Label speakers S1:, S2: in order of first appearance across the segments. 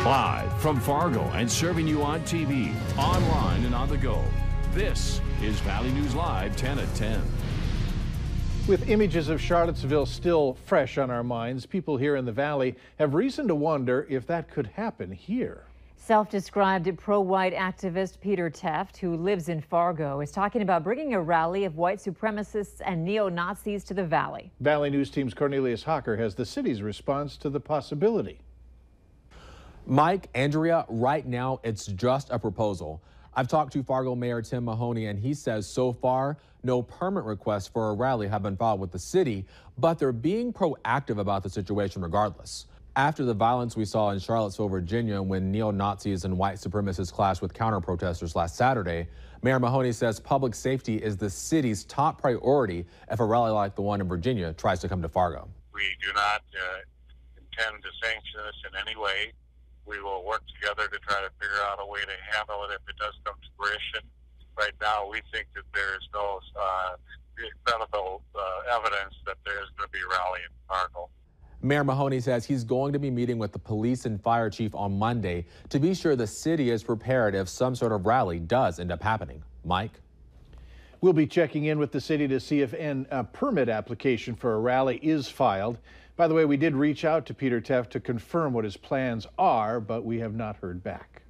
S1: Live from Fargo and serving you on TV, online, and on the go. This is Valley News Live 10 at 10.
S2: With images of Charlottesville still fresh on our minds, people here in the Valley have reason to wonder if that could happen here.
S3: Self-described pro-white activist Peter Teft, who lives in Fargo, is talking about bringing a rally of white supremacists and neo-Nazis to the Valley.
S2: Valley News Team's Cornelius Hawker has the city's response to the possibility.
S4: Mike, Andrea, right now it's just a proposal. I've talked to Fargo Mayor Tim Mahoney, and he says so far no permit requests for a rally have been filed with the city, but they're being proactive about the situation regardless. After the violence we saw in Charlottesville, Virginia, when neo-Nazis and white supremacists clashed with counter-protesters last Saturday, Mayor Mahoney says public safety is the city's top priority if a rally like the one in Virginia tries to come to Fargo.
S5: We do not intend to sanction this in any way. We will work together to try to figure out a way to handle it if it does come to fruition. Right now, we think that there is no credible evidence that there is going to be a rally in Fargo.
S4: Mayor Mahoney says he's going to be meeting with the police and fire chief on Monday to be sure the city is prepared if some sort of rally does end up happening. Mike?
S2: We'll be checking in with the city to see if a permit application for a rally is filed. By the way, we did reach out to Peter Teft to confirm what his plans are, but we have not heard back.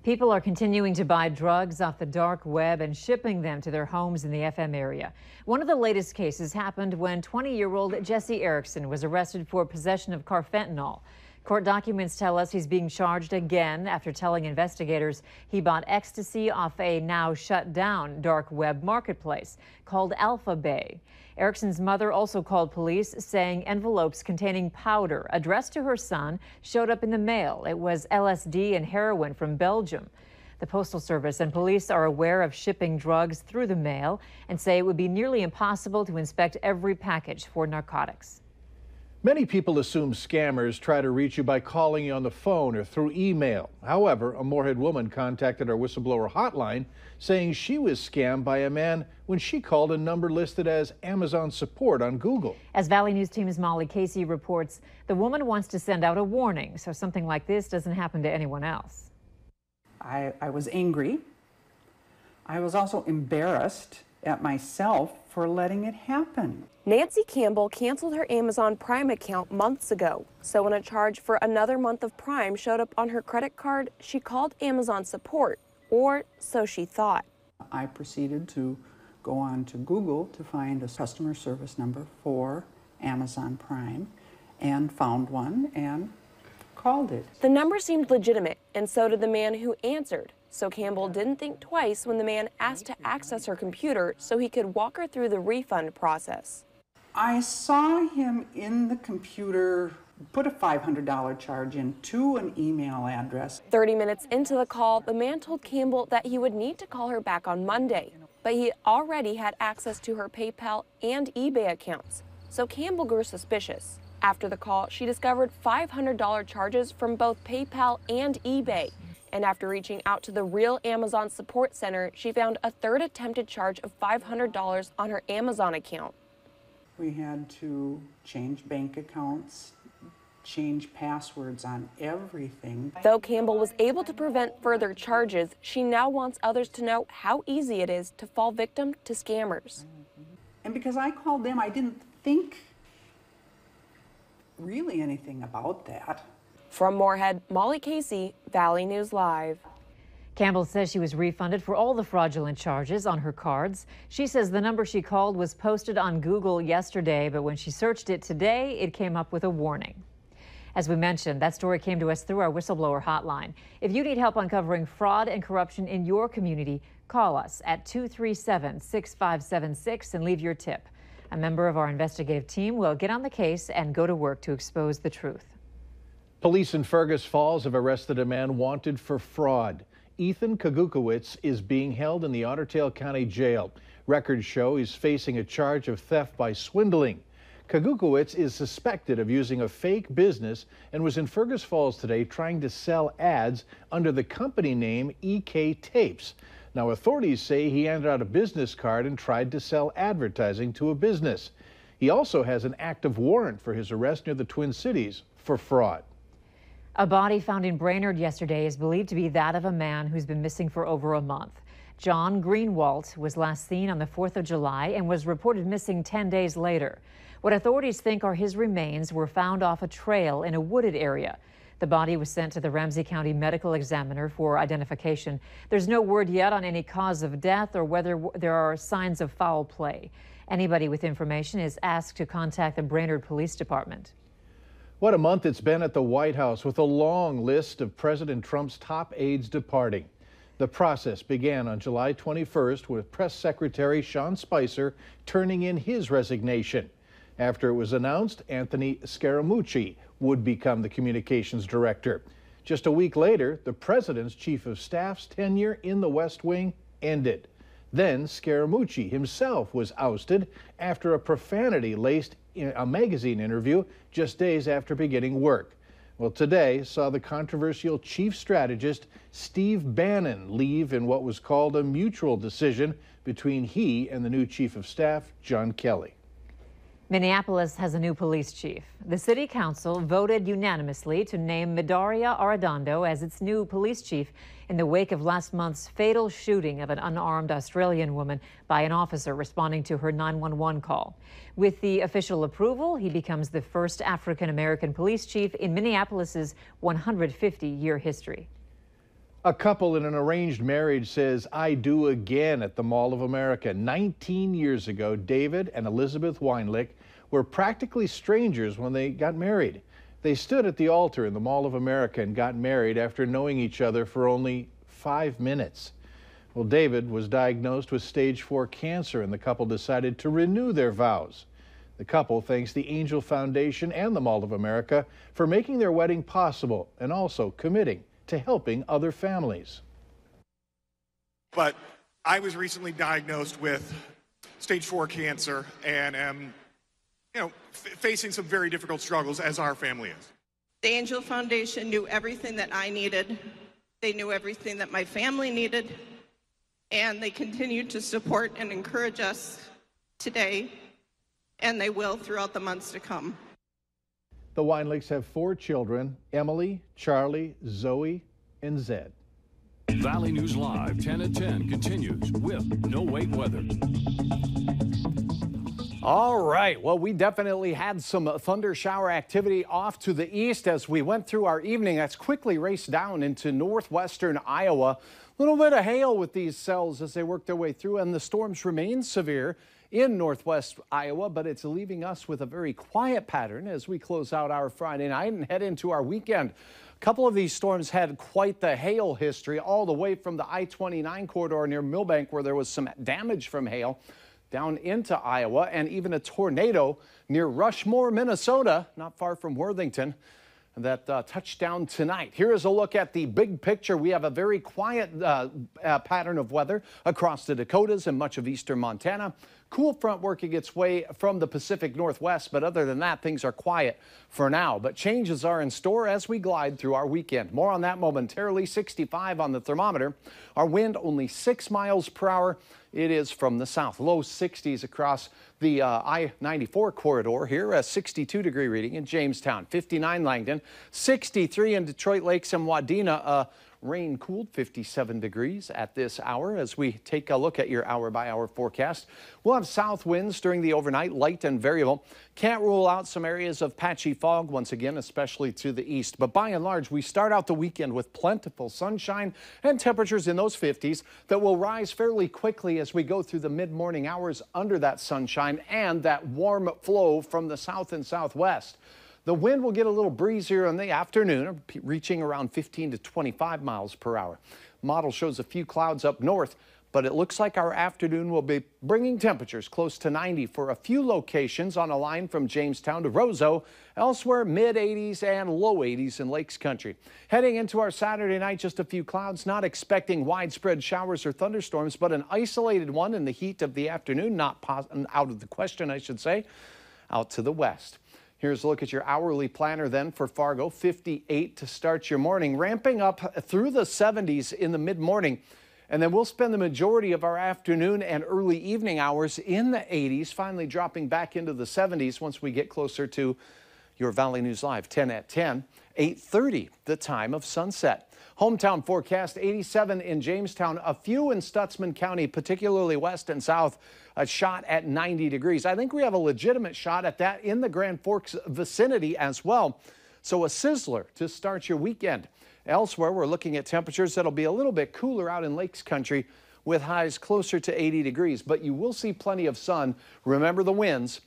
S3: People are continuing to buy drugs off the dark web and shipping them to their homes in the FM area. One of the latest cases happened when 20-year-old Jesse Erickson was arrested for possession of carfentanil. Court documents tell us he's being charged again after telling investigators he bought ecstasy off a now shut down dark web marketplace called Alpha Bay. Erickson's mother also called police, saying envelopes containing powder addressed to her son showed up in the mail. It was LSD and heroin from Belgium. The Postal Service and police are aware of shipping drugs through the mail and say it would be nearly impossible to inspect every package for narcotics.
S2: Many people assume scammers try to reach you by calling you on the phone or through email. However, a Moorhead woman contacted our whistleblower hotline saying she was scammed by a man when she called a number listed as Amazon support on Google.
S3: As Valley News Team's Molly Casey reports, the woman wants to send out a warning so something like this doesn't happen to anyone else.
S6: I was angry. I was also embarrassed at myself for letting it happen.
S7: Nancy Campbell canceled her Amazon Prime account months ago. So when a charge for another month of Prime showed up on her credit card, she called Amazon support, or so she thought.
S6: I proceeded to go on to Google to find a customer service number for Amazon Prime and found one and called it.
S7: The number seemed legitimate, and so did the man who answered. So Campbell didn't think twice when the man asked to access her computer so he could walk her through the refund process.
S6: I saw him in the computer put a $500 charge in to an email address.
S7: 30 minutes into the call, the man told Campbell that he would need to call her back on Monday, but he already had access to her PayPal and eBay accounts. So Campbell grew suspicious. After the call, she discovered $500 charges from both PayPal and eBay. And after reaching out to the real Amazon support center, she found a third attempted charge of $500 on her Amazon account.
S6: We had to change bank accounts, change passwords on everything.
S7: Though Campbell was able to prevent further charges, she now wants others to know how easy it is to fall victim to scammers.
S6: And because I called them, I didn't think really anything about that.
S7: From Moorhead, Molly Casey, Valley News Live.
S3: Campbell says she was refunded for all the fraudulent charges on her cards. She says the number she called was posted on Google yesterday, but when she searched it today, it came up with a warning. As we mentioned, that story came to us through our whistleblower hotline. If you need help uncovering fraud and corruption in your community, call us at 237-6576 and leave your tip. A member of our investigative team will get on the case and go to work to expose the truth.
S2: Police in Fergus Falls have arrested a man wanted for fraud. Ethan Kagukowicz is being held in the Otter Tail County Jail. Records show he's facing a charge of theft by swindling. Kagukowicz is suspected of using a fake business and was in Fergus Falls today trying to sell ads under the company name EK Tapes. Now, authorities say he handed out a business card and tried to sell advertising to a business. He also has an active warrant for his arrest near the Twin Cities for fraud.
S3: A body found in Brainerd yesterday is believed to be that of a man who's been missing for over a month. John Greenwalt was last seen on the 4th of July and was reported missing 10 days later. What authorities think are his remains were found off a trail in a wooded area. The body was sent to the Ramsey County Medical Examiner for identification. There's no word yet on any cause of death or whether there are signs of foul play. Anybody with information is asked to contact the Brainerd Police Department.
S2: What a month it's been at the White House, with a long list of President Trump's top aides departing. The process began on July 21st with Press Secretary Sean Spicer turning in his resignation. After it was announced, Anthony Scaramucci would become the communications director. Just a week later, the president's chief of staff's tenure in the West Wing ended. Then Scaramucci himself was ousted after a profanity-laced magazine interview just days after beginning work. Well, today saw the controversial chief strategist Steve Bannon leave in what was called a mutual decision between he and the new chief of staff, John Kelly.
S3: Minneapolis has a new police chief. The city council voted unanimously to name Middaria Arredondo as its new police chief in the wake of last month's fatal shooting of an unarmed Australian woman by an officer responding to her 911 call. With the official approval, he becomes the first African-American police chief in Minneapolis's 150-year history.
S2: A couple in an arranged marriage says "I do" again at the Mall of America. 19 years ago, David and Elizabeth Weinlich were practically strangers when they got married. They stood at the altar in the Mall of America and got married after knowing each other for only 5 minutes. Well, David was diagnosed with stage 4 cancer, and the couple decided to renew their vows. The couple thanks the Angel Foundation and the Mall of America for making their wedding possible and also committing to helping other families.
S8: But I was recently diagnosed with stage 4 cancer and am, facing some very difficult struggles, as our family is.
S9: The Angel Foundation knew everything that I needed. They knew everything that my family needed, and they continue to support and encourage us today, and they will throughout the months to come.
S2: The Weinlichs have 4 children: Emily, Charlie, Zoe, and Zed.
S1: Valley News Live 10 at 10 continues with no wait weather.
S10: All right, well, we definitely had some thunder shower activity off to the east as we went through our evening. That's quickly raced down into northwestern Iowa. A little bit of hail with these cells as they work their way through, and the storms remain severe in northwest Iowa, but it's leaving us with a very quiet pattern as we close out our Friday night and head into our weekend. A couple of these storms had quite the hail history, all the way from the I-29 corridor near Millbank, where there was some damage from hail, down into Iowa, and even a tornado near Rushmore, Minnesota, not far from Worthington, that touched down tonight. Here is a look at the big picture. We have a very quiet pattern of weather across the Dakotas and much of eastern Montana. Cool front working its way from the Pacific Northwest, but other than that, things are quiet for now. But changes are in store as we glide through our weekend. More on that momentarily. 65 on the thermometer. Our wind only 6 miles per hour. It is from the south. Low 60s across the I-94 corridor here. A 62-degree reading in Jamestown, 59 Langdon, 63 in Detroit Lakes and Wadena. Rain cooled 57 degrees at this hour. As we take a look at your hour-by-hour forecast, we'll have south winds during the overnight, light and variable. Can't rule out some areas of patchy fog once again, especially to the east. But by and large, we start out the weekend with plentiful sunshine and temperatures in those 50s that will rise fairly quickly as we go through the mid-morning hours under that sunshine and that warm flow from the south and southwest. The wind will get a little breezier in the afternoon, reaching around 15 to 25 miles per hour. Model shows a few clouds up north, but it looks like our afternoon will be bringing temperatures close to 90 for a few locations on a line from Jamestown to Roseau. Elsewhere, mid-80s and low 80s in Lakes Country. Heading into our Saturday night, just a few clouds, not expecting widespread showers or thunderstorms, but an isolated one in the heat of the afternoon, not out of the question, I should say, out to the west. Here's a look at your hourly planner then for Fargo. 58 to start your morning, ramping up through the 70s in the mid-morning. And then we'll spend the majority of our afternoon and early evening hours in the 80s, finally dropping back into the 70s once we get closer to your Valley News Live 10 at 10. 8:30, the time of sunset. Hometown forecast 87 in Jamestown, a few in Stutsman County, particularly west and south, a shot at 90 degrees. I think we have a legitimate shot at that in the Grand Forks vicinity as well. So a sizzler to start your weekend. Elsewhere, we're looking at temperatures that'll be a little bit cooler out in Lakes Country with highs closer to 80 degrees, but you will see plenty of sun. Remember the winds.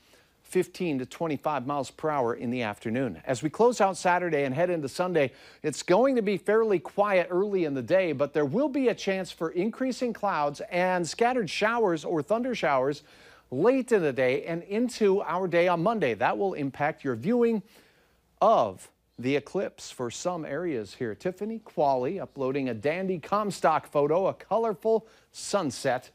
S10: 15 to 25 miles per hour in the afternoon. As we close out Saturday and head into Sunday, it's going to be fairly quiet early in the day, but there will be a chance for increasing clouds and scattered showers or thunder showers late in the day and into our day on Monday. That will impact your viewing of the eclipse for some areas here. Tiffany Qualley uploading a dandy Comstock photo, a colorful sunset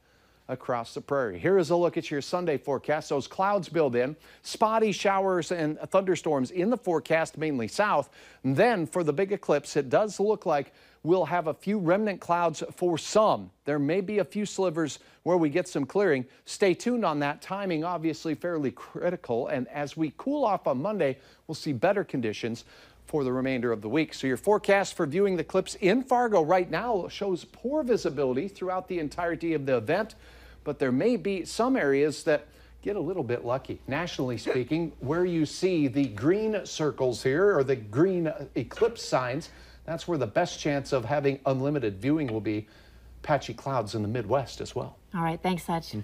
S10: across the prairie. Here is a look at your Sunday forecast. Those clouds build in, spotty showers and thunderstorms in the forecast, mainly south. And then for the big eclipse, it does look like we'll have a few remnant clouds for some. There may be a few slivers where we get some clearing. Stay tuned on that. Timing obviously fairly critical. And as we cool off on Monday, we'll see better conditions for the remainder of the week. So your forecast for viewing the eclipse in Fargo right now shows poor visibility throughout the entirety of the event, but there may be some areas that get a little bit lucky. Nationally speaking, where you see the green circles here or the green eclipse signs, that's where the best chance of having unlimited viewing will be. Patchy clouds in the Midwest as well.
S3: All right, thanks, Hutch.